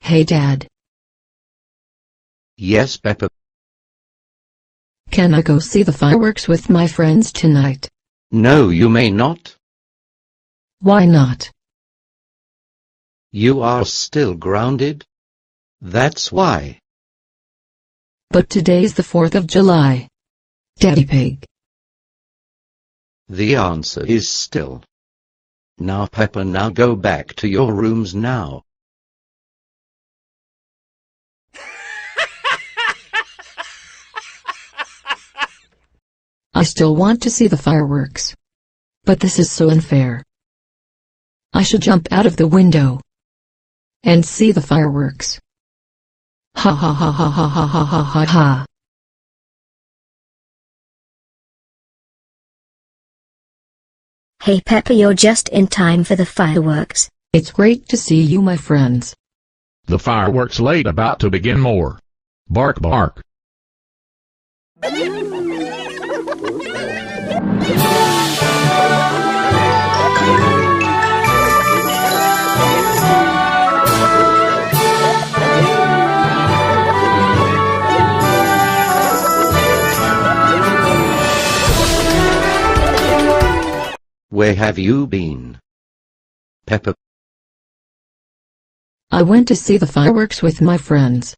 Hey Dad, Yes, Peppa. can I go see the fireworks with my friends tonight? No, you may not. Why not? You are still grounded. That's why. But today's the 4th of July. Daddy Pig. The answer is still. Now, Peppa, now go back to your rooms now. I still want to see the fireworks. But this is so unfair. I should jump out of the window and see the fireworks. Ha ha ha ha ha ha ha ha ha ha. Hey Peppa, you're just in time for the fireworks. It's great to see you, my friends. The fireworks late about to begin more. Bark bark. Where have you been, Peppa? I went to see the fireworks with my friends.